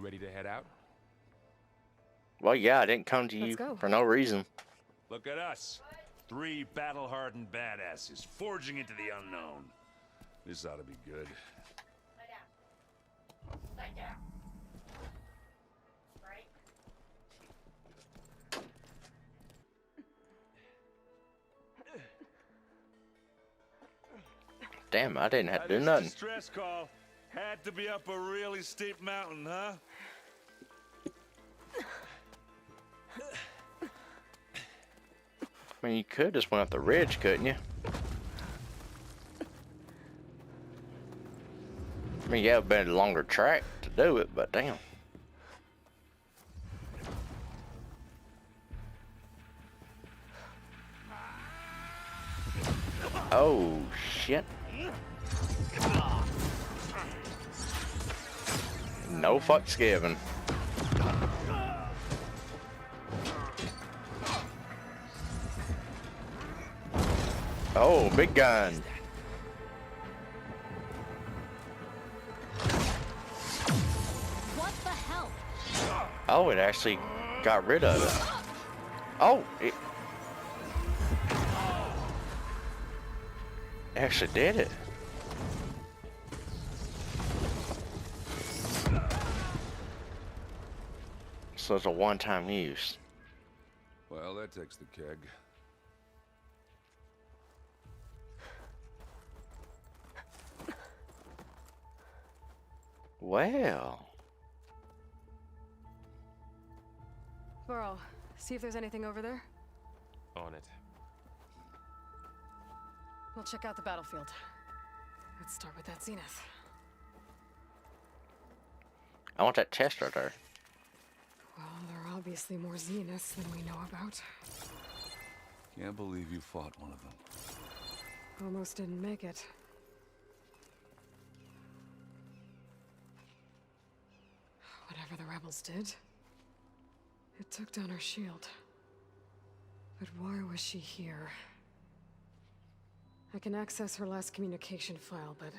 ready to head out? Well, yeah, I didn't come to you for no reason. Look at us. 3 battle-hardened badasses forging into the unknown. This ought to be good. Lay down. Lay down. Right? Damn, I didn't have to do nothing. Distress call. Had to be up a really steep mountain, huh? I mean, you could just went up the ridge, couldn't you? I mean, yeah, it'd been a longer track to do it, but damn. Oh, shit. No fucks given. Oh, big gun. What the hell? Oh, it actually got rid of it. Oh, it actually did it. So it's a one-time use. Well, that takes the keg. Well. Burl, see if there's anything over there. On it. We'll check out the battlefield. Let's start with that zenith. I want that chest right there. Well, there are obviously more zeniths than we know about. Can't believe you fought one of them. Almost didn't make it. Whatever the rebels did, it took down her shield. But why was she here? I can access her last communication file, but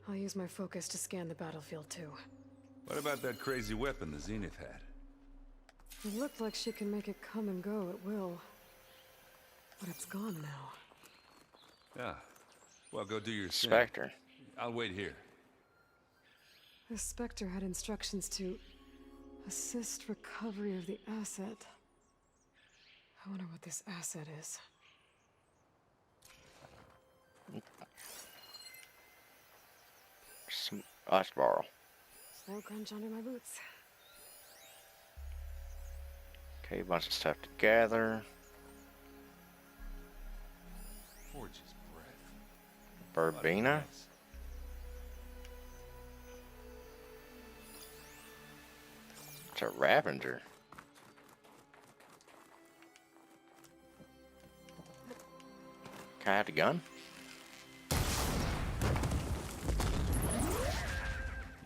I'll use my focus to scan the battlefield too. What about that crazy weapon the Zenith had? It looked like she can make it come and go at will. But it's gone now. Yeah. Well, go do your thing. Spectre. I'll wait here. The Spectre had instructions to assist recovery of the asset. I wonder what this asset is. Some ice borrow. Slow crunch under my boots. Okay, a bunch of stuff to gather. Forge's breath. Verbena. It's a Ravager. Can I have the gun?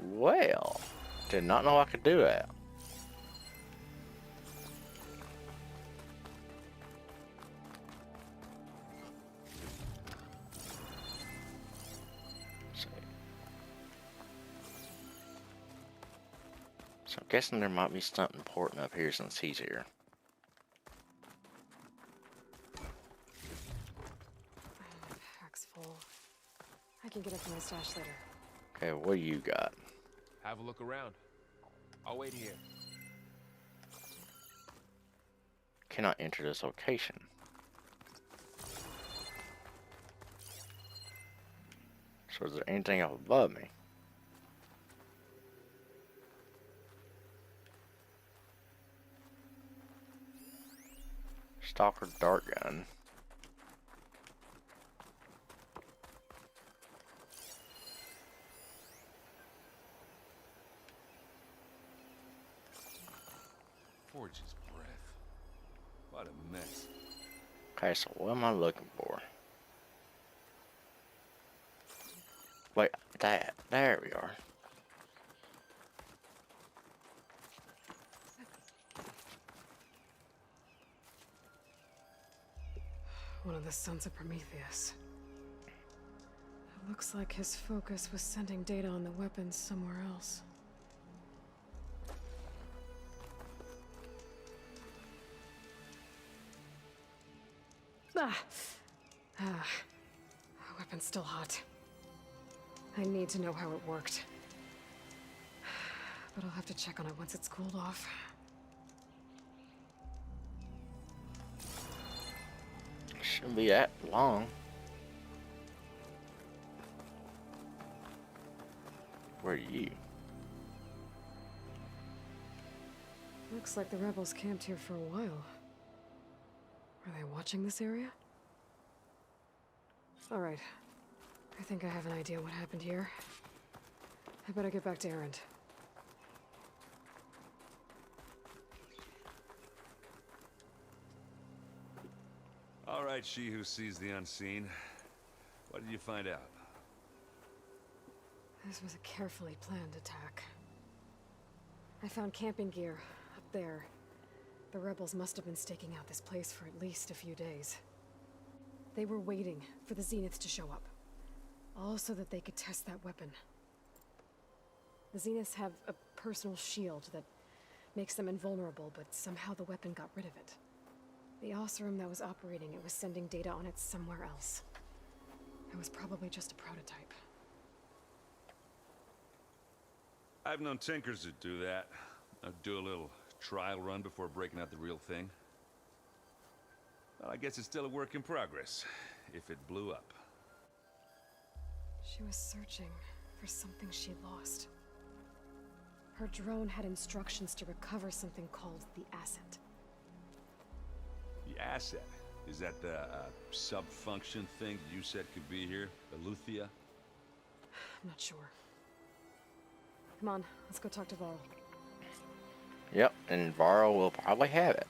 Well, did not know I could do that. So I'm guessing there might be something important up here since he's here. Pack's full. I can get it from my stash later. Okay, what do you got? Have a look around. I'll wait here. Cannot enter this location. So is there anything up above me? Stalker dart gun. Forge's breath. What a mess. Okay, so what am I looking for? Wait, that. There we are. One of the sons of Prometheus. It looks like his focus was sending data on the weapons somewhere else. Weapon's still hot. I need to know how it worked. But I'll have to check on it once it's cooled off. Shouldn't be that long. Where are you? Looks like the rebels camped here for a while. Are they watching this area? Alright. I think I have an idea what happened here. I better get back to Erend. All right, she who sees the unseen. What did you find out? This was a carefully planned attack. I found camping gear up there. The rebels must have been staking out this place for at least a few days. They were waiting for the Zeniths to show up. All so that they could test that weapon. The Zeniths have a personal shield that makes them invulnerable, but somehow the weapon got rid of it. The Oseram that was operating it was sending data on it somewhere else. It was probably just a prototype. I've known tinkers that do that. I'd do a little trial run before breaking out the real thing. Well, I guess it's still a work in progress, if it blew up. She was searching for something she lost. Her drone had instructions to recover something called the asset. The asset? Is that the sub-function thing you said could be here? The Luthia? I'm not sure. Come on, let's go talk to Varl. Yep, and Varl will probably have it.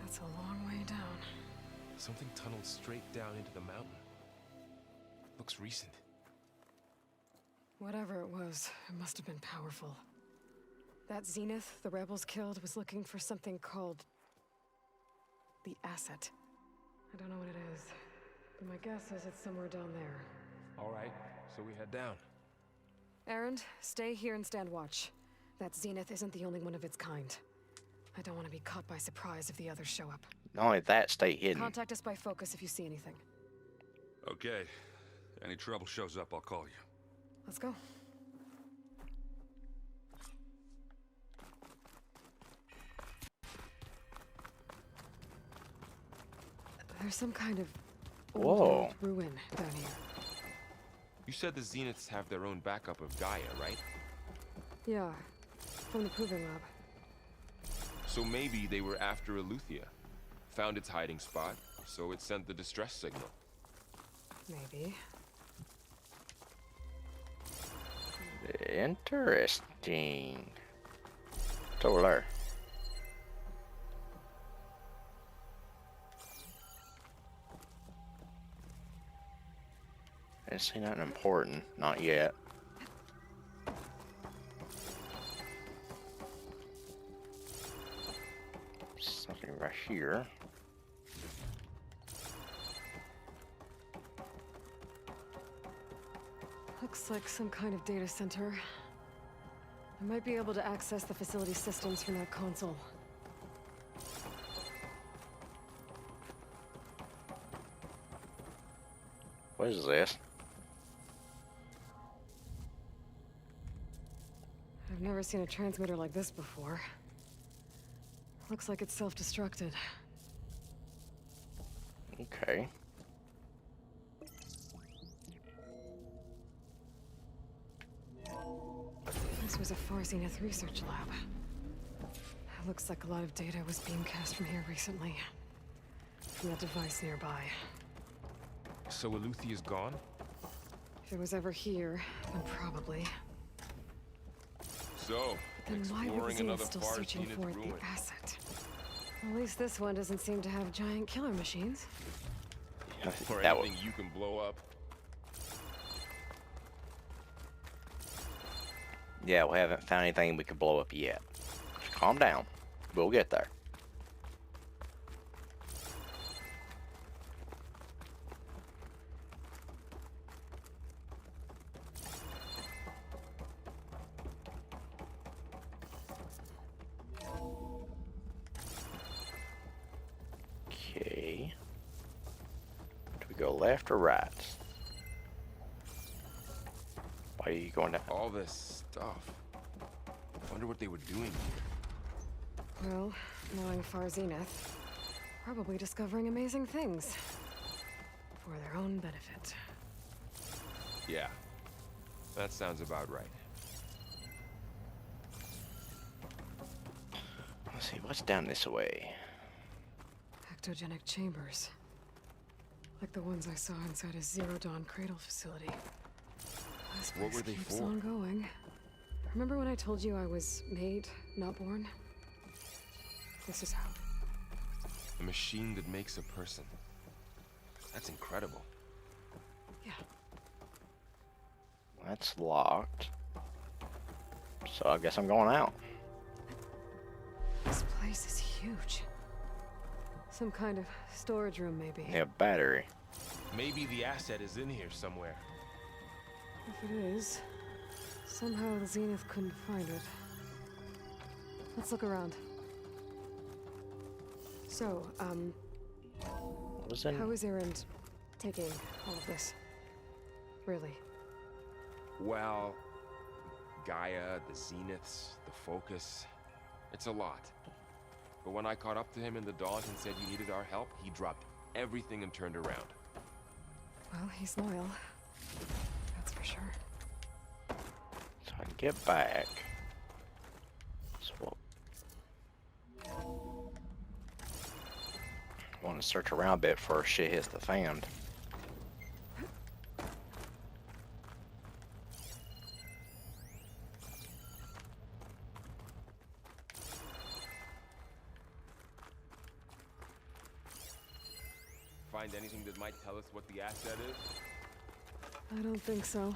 That's a long way down. Something tunneled straight down into the mountain. Looks recent. Whatever it was, it must have been powerful. That Zenith the rebels killed was looking for something called the asset. I don't know what it is, but my guess is it's somewhere down there. All right, so we head down. Erend, stay here and stand watch. That Zenith isn't the only one of its kind. I don't want to be caught by surprise if the others show up. Not only that, stay hidden. Contact us by focus if you see anything. Okay. Any trouble shows up, I'll call you. Let's go. There's some kind of old ruin down here. You said the Zeniths have their own backup of Gaia, right? Yeah, from the proving lab. So maybe they were after Eleuthia. Found its hiding spot, so it sent the distress signal. Maybe. Interesting. It's over there. I didn't see nothing important. Not yet. Something right here. Looks like some kind of data center. I might be able to access the facility systems from that console. What is this? I've never seen a transmitter like this before. Looks like it's self-destructed. Okay. This was a Far Zenith research lab. It looks like a lot of data was beamcast from here recently. From that device nearby. So Eleuthia's gone? If it was ever here, then probably. So, Then why were the exploring Zeniths another still Far searching Zenith for ruin. the asset? At least this one doesn't seem to have giant killer machines. Or That anything you can blow up. Yeah, we haven't found anything we could blow up yet. Just calm down. We'll get there. left or right? Why are you going down? All this stuff. Wonder what they were doing here. Well, knowing Far Zenith, probably discovering amazing things. For their own benefit. Yeah, that sounds about right. Let's see, what's down this way? Ectogenic chambers. Like the ones I saw inside a Zero Dawn cradle facility. This What place were they keeps for? on going. Remember when I told you I was made, not born? This is how. A machine that makes a person. That's incredible. Yeah. That's locked. So I guess I'm going out. This place is huge. Some kind of storage room, maybe. Yeah, battery. Maybe the asset is in here somewhere. If it is, somehow the Zenith couldn't find it. Let's look around. So, What was in? how is Erend taking all of this? Really? Well, Gaia, the Zeniths, the Focus. It's a lot. But when I caught up to him in the Daunt and said you needed our help, he dropped everything and turned around. Well, he's loyal. That's for sure. So I can get back. So what? I want to search around a bit before shit hits the fan. Find anything that might tell us what the asset is? I don't think so.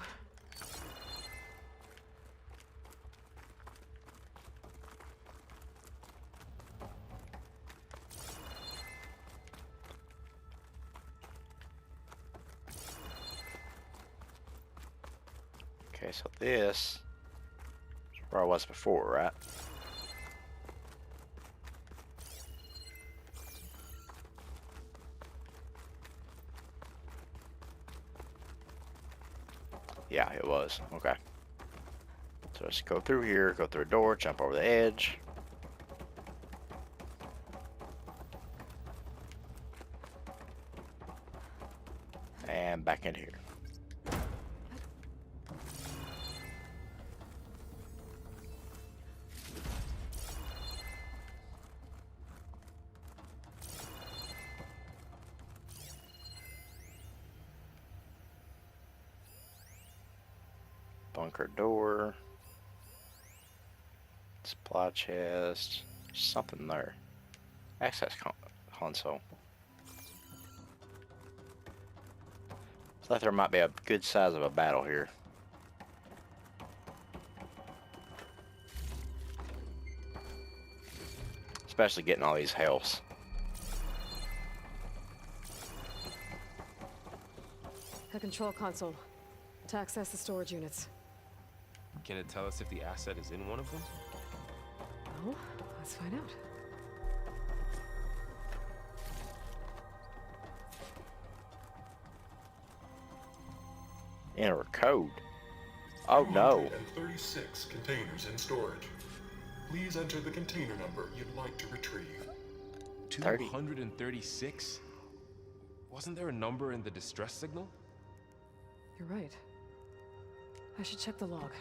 Okay, so this is where I was before, right? Yeah, it was. Okay. So let's go through here, go through a door, jump over the edge. And back in here. Bunker door. Supply chest. Something there. Access console. Looks like there might be a good size of a battle here. Especially getting all these healths. A control console. To access the storage units. Can it tell us if the asset is in one of them? Well, let's find out. Enter a code. Oh no. 236 containers in storage. Please enter the container number you'd like to retrieve. 30. 236? Wasn't there a number in the distress signal? You're right. I should check the log.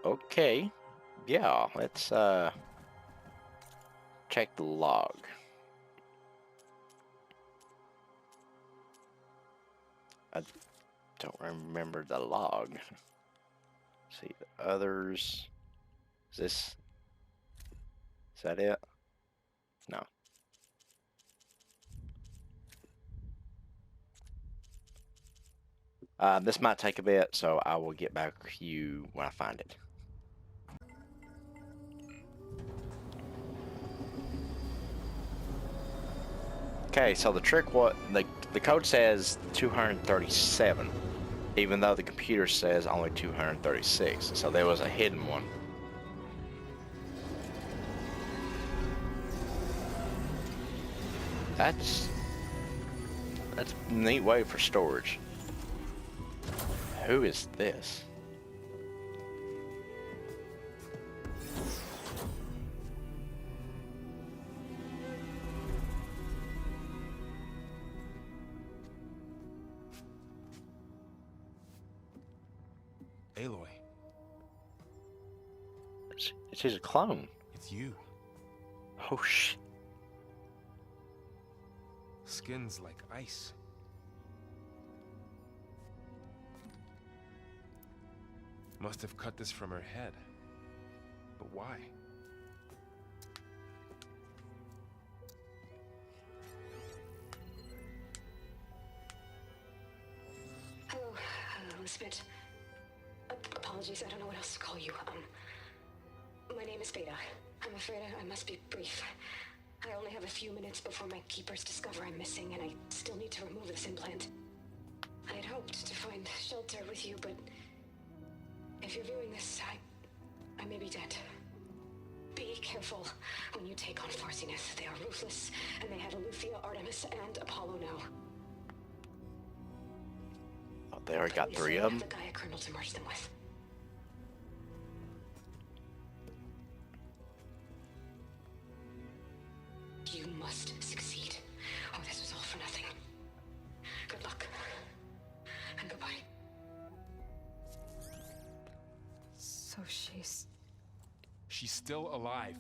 Okay. Yeah, let's check the log. I don't remember the log. See the others. Is that it? No. This might take a bit, so I will get back to you when I find it. Okay, so the trick, the code says 237, even though the computer says only 236. So there was a hidden one. That's a neat way for storage. Who is this? Aloy, It's his clone. it's you. Oh shit. Skin's like ice. Must have cut this from her head. But why? Hello, Elizabeth. Apologies, I don't know what else to call you. My name is Beta. I'm afraid I must be brief. I only have a few minutes before my keepers discover I'm missing, and I still need to remove this implant. I had hoped to find shelter with you, but if you're viewing this, I may be dead. Be careful when you take on Farsiness. They are ruthless, and they have Aletheia, Artemis, and Apollo now. Oh, they already got 3 of them. The GAIA kernel to merge them with. You must succeed, or this was all for nothing. Good luck, and goodbye. So she's still alive.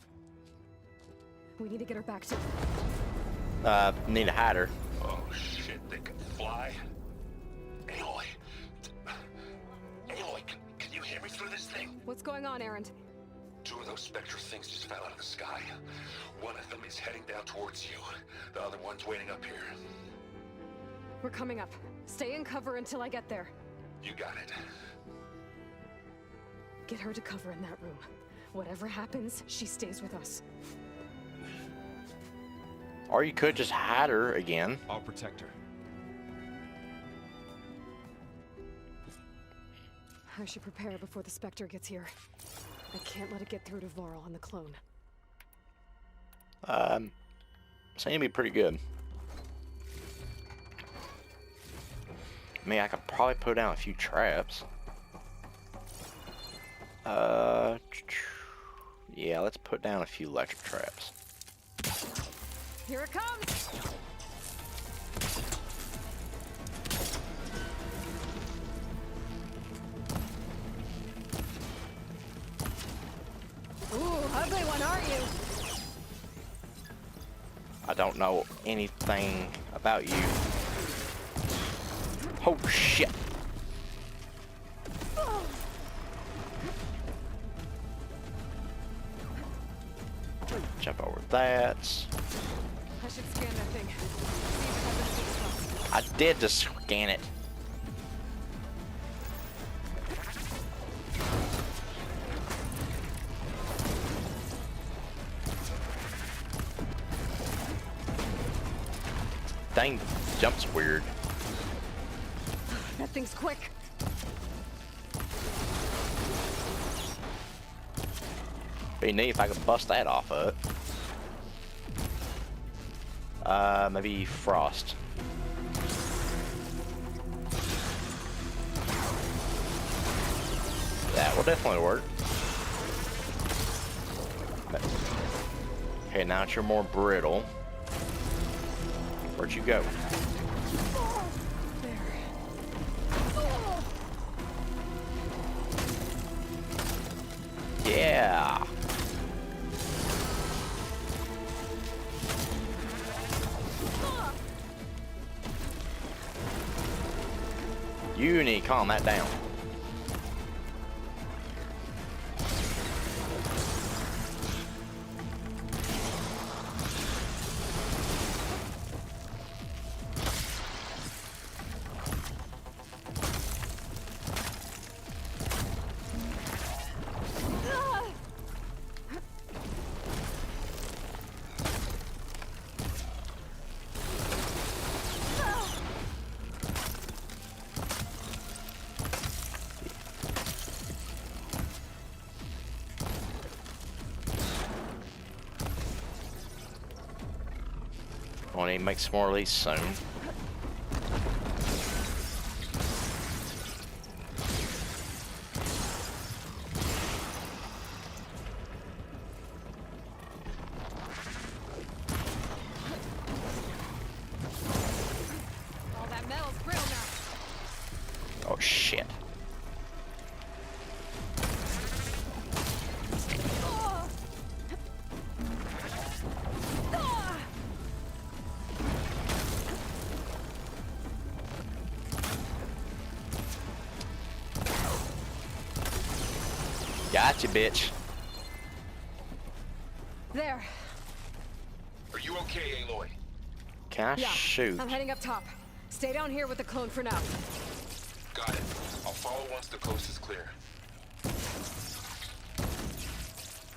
We need to get her back to... Need to hide her. Oh shit, they can fly? Aloy. Aloy, can you hear me through this thing? What's going on, Erend? 2 of those spectral things just fell out of the sky. One of them is heading down towards you. The other one's waiting up here. We're coming up. Stay in cover until I get there. You got it. Get her to cover in that room. Whatever happens, she stays with us. Or you could just hide her again. I'll protect her. I should prepare before the Spectre gets here. I can't let it get through to Varl and the clone. Seem to be pretty good. I mean, I could probably put down a few traps. Yeah, let's put down a few electric traps. Here it comes! Ooh, ugly one, aren't you? I don't know anything about you. Oh shit! Jump over that. I should scan that thing. See if it has anything else. I did just scan it. Dang, jumps weird. That thing's quick. Be neat if I could bust that off of it. Maybe frost. That will definitely work. Okay, now that you're more brittle. Where'd you go? There. Yeah. You need to calm that down. I need to make some more of these soon. Gotcha, bitch. There. Are you okay, Aloy? Can I Yeah. shoot? I'm heading up top. Stay down here with the clone for now. Got it. I'll follow once the coast is clear.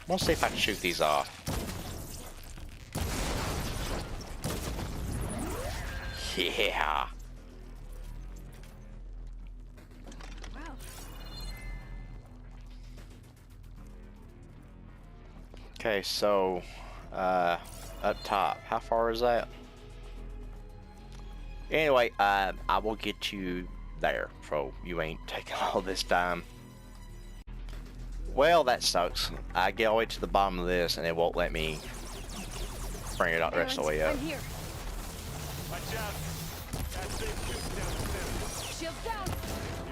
Let's see if I can shoot these off. Yeah. Wow. Okay, so up top, how far is that? Anyway, I will get you there, so you ain't taking all this time. Well, that sucks. I get all the way to the bottom of this, and it won't let me bring it up the rest of the way up. I'm here. Watch out. That's safe shooting down the center. Shields down.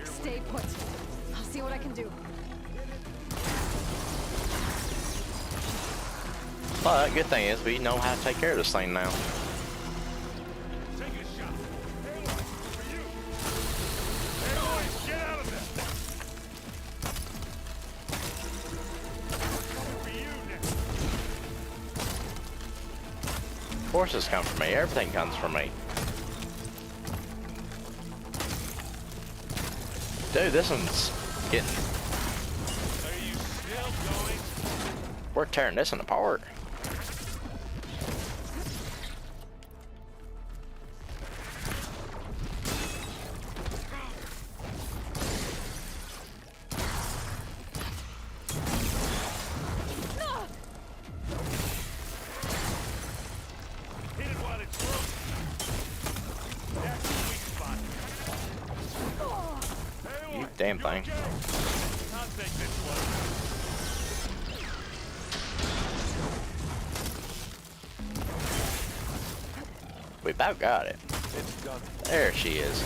Stay put. I'll see what I can do. But good thing is we know how to take care of this thing now. Take a shot. Aloy, for you. Aloy, get out of there. For you next. Forces come from me. Everything comes from me. Dude, this one's getting... Are you still going? We're tearing this one apart. Hit it while it's broken. That's the weak spot. Aloy, You damn you thing. okay? I'll take this one. We about got it. It's done. There she is.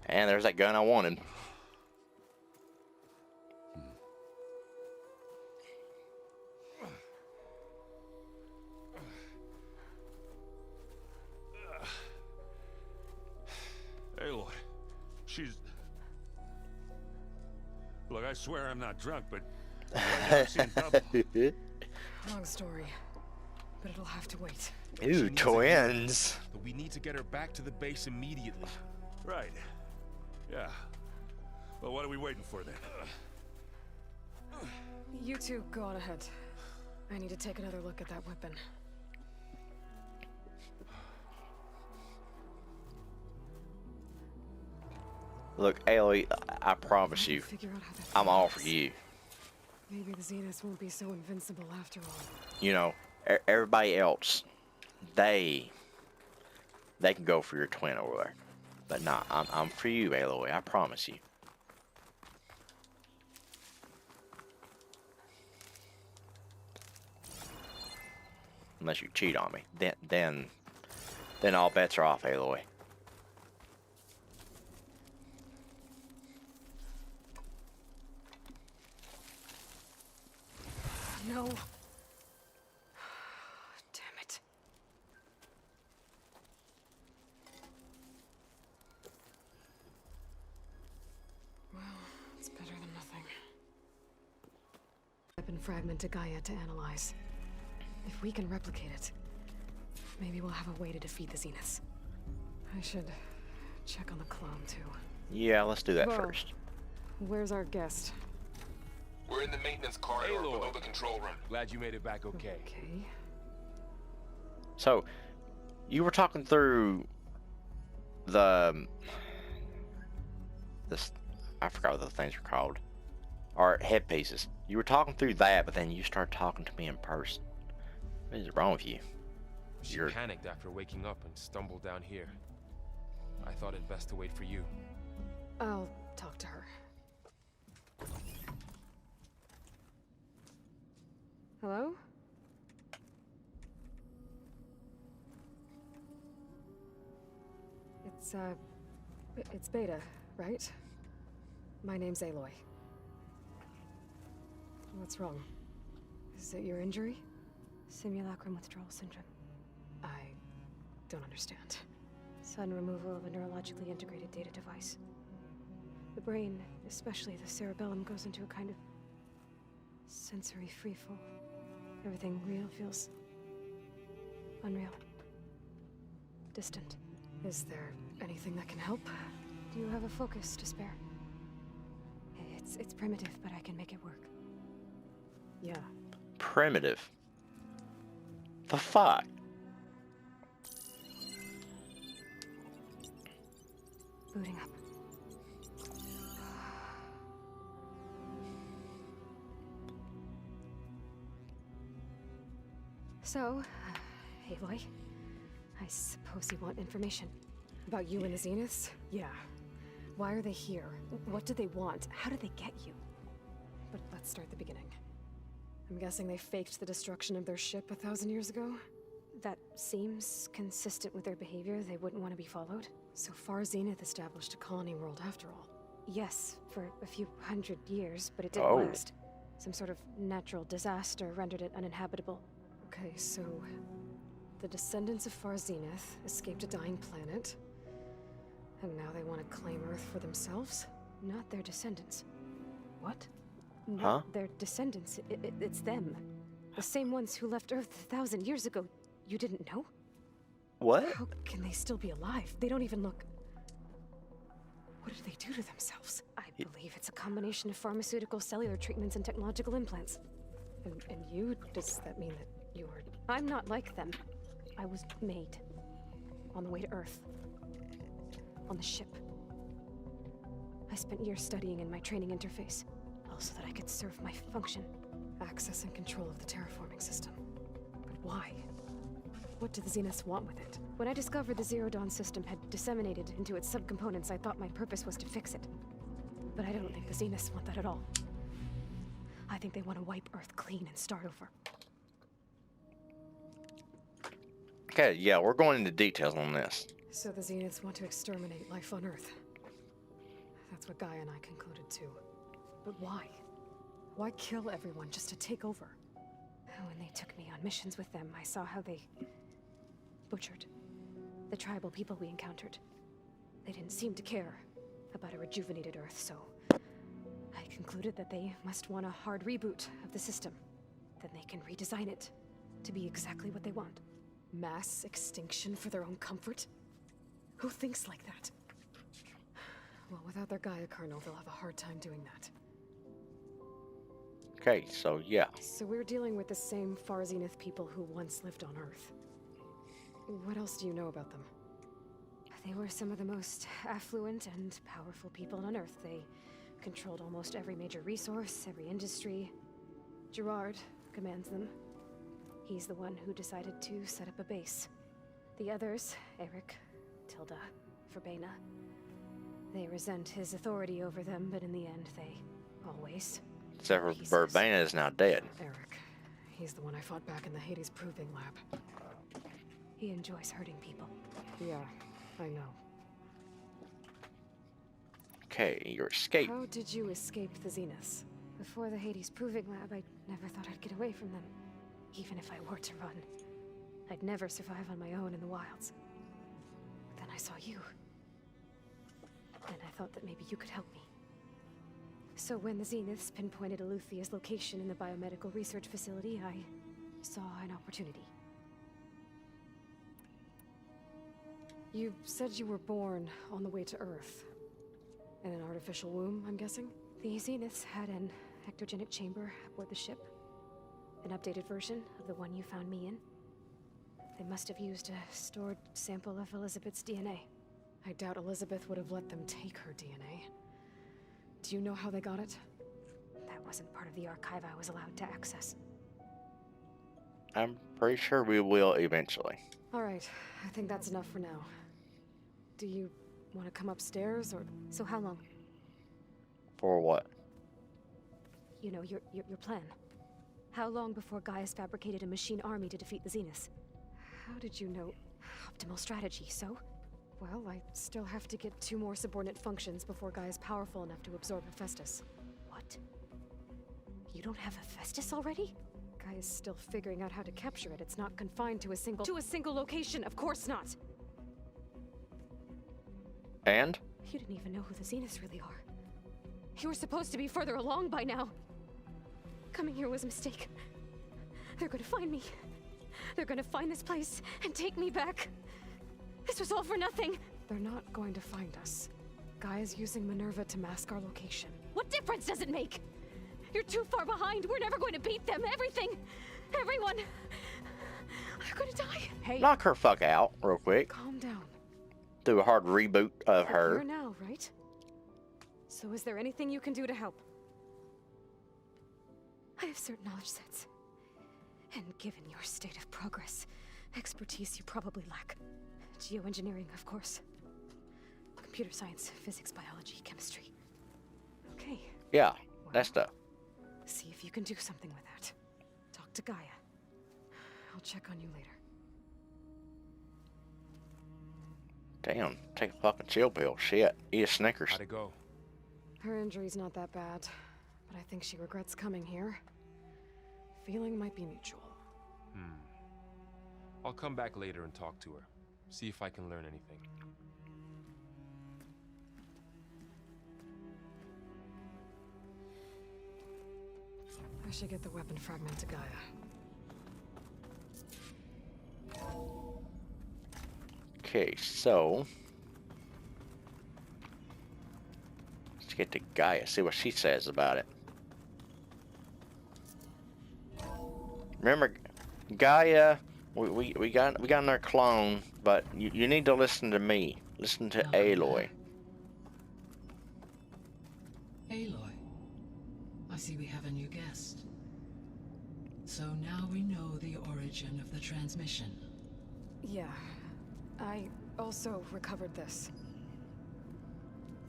And there's that gun I wanted. Aloy, she's... Look, I swear I'm not drunk, but right now I'm seeing double. Long story, but it'll have to wait. She Ooh, needs a twins. healer, but we need to get her back to the base immediately. Right. Yeah. Well, what are we waiting for then? You two go on ahead. I need to take another look at that weapon. Look, Aloy, I promise you, Figure out how that I'm all works. for you. Maybe the Zeniths won't be so invincible after all. You know, everybody else, they can go for your twin over there. But nah, I'm for you, Aloy, I promise you. Unless you cheat on me. Then all bets are off, Aloy. No. Damn it. Well, it's better than nothing. Weapon fragment to Gaia to analyze. If we can replicate it, maybe we'll have a way to defeat the Zeniths. I should check on the clone too. Yeah, let's do that Whoa. first. Where's our guest? We're in the maintenance corridor Aloy. below the control room. Glad you made it back okay. Okay. So, you were talking through the this, I forgot what those things are called, or headpieces. You were talking through that, but then you started talking to me in person. What is wrong with you? She You're- panicked after waking up and stumbled down here. I thought it best to wait for you. I'll talk to her. Hello? It's Beta, right? My name's Aloy. What's wrong? Is it your injury? Simulacrum withdrawal syndrome. I don't understand. Sudden removal of a neurologically integrated data device. The brain, especially the cerebellum, goes into a kind of sensory freefall. Everything real feels unreal. Distant. Is there anything that can help? Do you have a focus to spare? It's primitive, but I can make it work. Yeah. Primitive. The fuck? Booting up. So, Aloy, I suppose you want information. About you and the Zeniths? Yeah. Why are they here? What do they want? How did they get you? But let's start at the beginning. I'm guessing they faked the destruction of their ship 1,000 years ago? That seems consistent with their behavior. They wouldn't want to be followed. So far, Zenith established a colony world after all. Yes, for a few hundred years, but it didn't last. Some sort of natural disaster rendered it uninhabitable. Okay, so the descendants of Far Zenith escaped a dying planet, and now they want to claim Earth for themselves? Not their descendants. What? Not their descendants. It's them. The same ones who left Earth 1,000 years ago. You didn't know? What? How can they still be alive? They don't even look... What did they do to themselves? I believe it's a combination of pharmaceutical, cellular treatments, and technological implants. And you? Does that mean that you were... I'm not like them. I was made. On the way to Earth. On the ship. I spent years studying in my training interface. All so that I could serve my function. Access and control of the terraforming system. But why? What do the Zeniths want with it? When I discovered the Zero Dawn system had disseminated into its subcomponents, I thought my purpose was to fix it. But I don't think the Zeniths want that at all. I think they want to wipe Earth clean and start over. Okay, yeah, we're going into details on this. So the Zeniths want to exterminate life on Earth. That's what Gaia and I concluded too. But why? Why kill everyone just to take over? When they took me on missions with them, I saw how they butchered the tribal people we encountered. They didn't seem to care about a rejuvenated Earth, so I concluded that they must want a hard reboot of the system. Then they can redesign it to be exactly what they want. Mass extinction for their own comfort? Who thinks like that? Well, without their Gaia kernel, they'll have a hard time doing that. Okay, so yeah. So we're dealing with the same Far Zenith people who once lived on Earth. What else do you know about them? They were some of the most affluent and powerful people on Earth. They controlled almost every major resource, every industry. Gerard commands them. He's the one who decided to set up a base. The others, Eric, Tilda, Verbena, they resent his authority over them, but in the end, they always... Except for Verbena is now dead. Eric. He's the one I fought back in the HADES Proving Lab. He enjoys hurting people. Yeah, I know. Okay, your escape. How did you escape the Zeniths? Before the HADES Proving Lab, I never thought I'd get away from them. Even if I were to run, I'd never survive on my own in the wilds. But then I saw you. And I thought that maybe you could help me. So when the Zeniths pinpointed Aluthia's location in the biomedical research facility, I saw an opportunity. You said you were born on the way to Earth. In an artificial womb, I'm guessing? The Zeniths had an ectogenic chamber aboard the ship. An updated version of the one you found me in. They must have used a stored sample of Elizabeth's DNA. I doubt Elizabeth would have let them take her DNA. Do you know how they got it? That wasn't part of the archive I was allowed to access. I'm pretty sure we will eventually. All right, I think that's enough for now. Do you want to come upstairs, or... So how long? For what? You know, your plan. How long before Gaia's fabricated a machine army to defeat the Zeniths? How did you know? Optimal strategy, so? Well, I still have to get 2 more subordinate functions before Gaia's powerful enough to absorb Hephaestus. What? You don't have Hephaestus already? Gaia's still figuring out how to capture it. It's not confined to a single... To a single location! Of course not! And? You didn't even know who the Zeniths really are. You were supposed to be further along by now. Coming here was a mistake. They're gonna find me. They're gonna find this place and take me back. This was all for nothing. They're not going to find us. Gaia's using Minerva to mask our location. What difference does it make? You're too far behind. We're never going to beat them. Everything. Everyone. They're gonna die. Hey, Knock her fuck out real quick. calm down. Do a hard reboot of We're her. here now, right? So is there anything you can do to help? I have certain knowledge sets. And given your state of progress, expertise you probably lack. Geoengineering, of course. Computer science, physics, biology, chemistry. Okay, Yeah, that stuff. see if you can do something with that. Talk to Gaia. I'll check on you later. Damn, take a fucking chill pill. Shit, eat a Snickers. How'd it go? Her injury's not that bad, but I think she regrets coming here. Feeling might be mutual. I'll come back later and talk to her. See if I can learn anything. I should get the weapon fragment to Gaia. Okay, so let's get to Gaia, see what she says about it. Remember, Gaia, we got another clone, but you need to listen to me. Listen to Aloy. Aloy, I see we have a new guest. So now we know the origin of the transmission. Yeah. I also recovered this.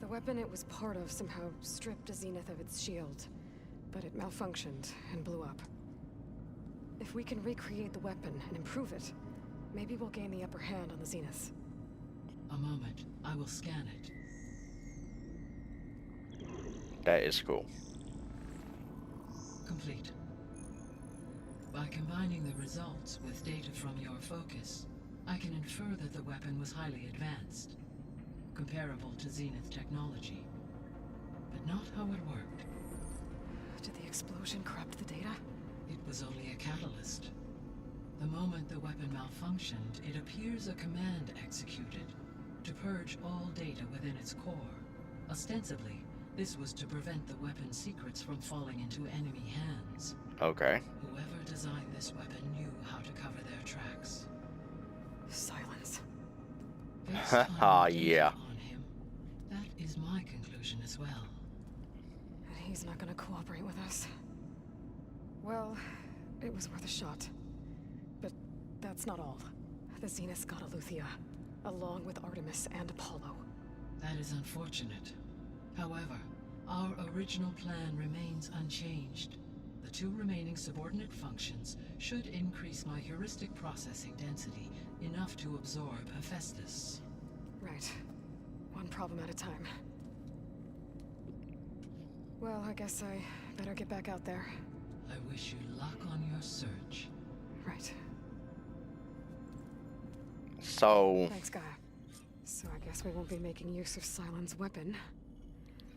The weapon it was part of somehow stripped a Zenith of its shield, but it malfunctioned and blew up. If we can recreate the weapon and improve it, maybe we'll gain the upper hand on the Zeniths. A moment, I will scan it. That is cool. Complete. By combining the results with data from your focus, I can infer that the weapon was highly advanced, comparable to Zenith technology, but not how it worked. Did the explosion corrupt the data? It was only a catalyst. The moment the weapon malfunctioned, it appears a command executed to purge all data within its core. Ostensibly, this was to prevent the weapon's secrets from falling into enemy hands. Okay. Whoever designed this weapon knew how to cover their tracks. Silence. Based on Ah, the data yeah. on him, that is my conclusion as well. And he's not gonna cooperate with us. Well, it was worth a shot. But that's not all. The Zeniths got Aletheia, along with Artemis and Apollo. That is unfortunate. However, our original plan remains unchanged. The two remaining subordinate functions should increase my heuristic processing density enough to absorb Hephaestus. Right. One problem at a time. Well, I guess I better get back out there. I wish you luck on your search. Right. So, Thanks, Gaia. So I guess we won't be making use of Cylon's weapon.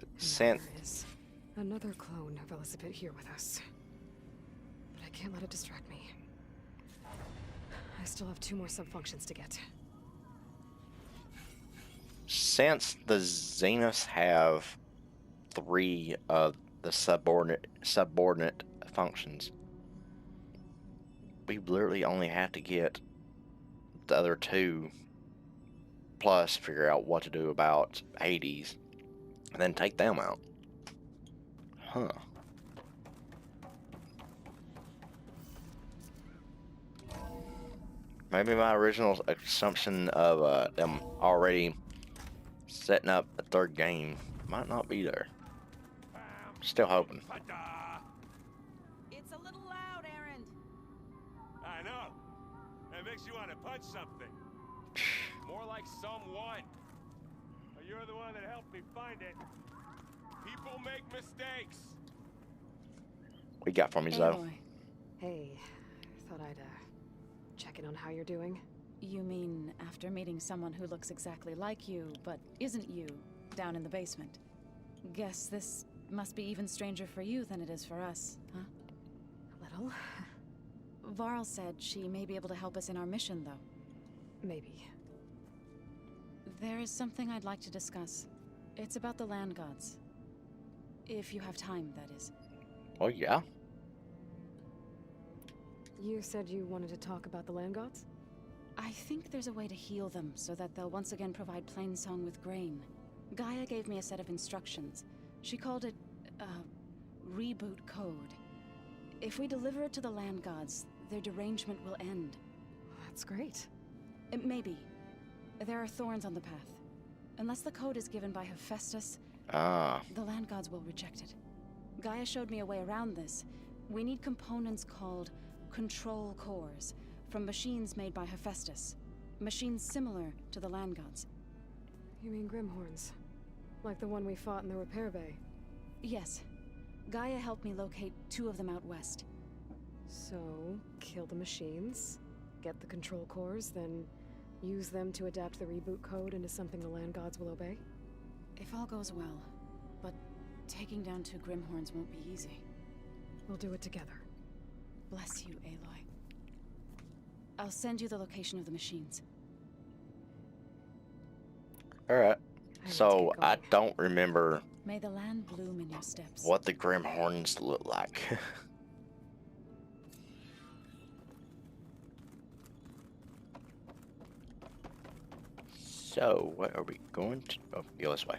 And Sin- there is another clone of Elizabeth here with us. But I can't let it distract me. I still have 2 more subfunctions to get. since the Zeniths have 3 of the subordinate functions, we literally only have to get the other 2, plus figure out what to do about Hades, and then take them out. Huh. Maybe my original assumption of them already setting up a 3rd game might not be there. Still hoping. It's a little loud, Aaron. I know. It makes you want to punch something. More like someone. You're the one that helped me find it. People make mistakes. We got from you, though. Aloy, Hey, thought I'd check in on how you're doing. you mean after meeting someone who looks exactly like you, but isn't you, down in the basement? Guess this Must be even stranger for you than it is for us, huh? A little. Varl said she may be able to help us in our mission, though. Maybe. There is something I'd like to discuss. It's about the land gods. If you have time, that is. Oh, yeah. You said you wanted to talk about the land gods? I think there's a way to heal them so that they'll once again provide Plainsong with grain. Gaia gave me a set of instructions. She called it, reboot code. If we deliver it to the land gods, their derangement will end. That's great. Maybe. There are thorns on the path. Unless the code is given by Hephaestus, the land gods will reject it. Gaia showed me a way around this. We need components called control cores from machines made by Hephaestus. Machines similar to the land gods. You mean Grimhorns? Like the one we fought in the repair bay? Yes. Gaia helped me locate 2 of them out west. So, kill the machines, get the control cores, then use them to adapt the reboot code into something the land gods will obey? If all goes well. But taking down 2 Grimhorns won't be easy. We'll do it together. Bless you, Aloy. I'll send you the location of the machines. Alright. So, I don't remember May the land bloom in your steps. what the Grimhorns look like. So, what are we going to... Oh, go this way.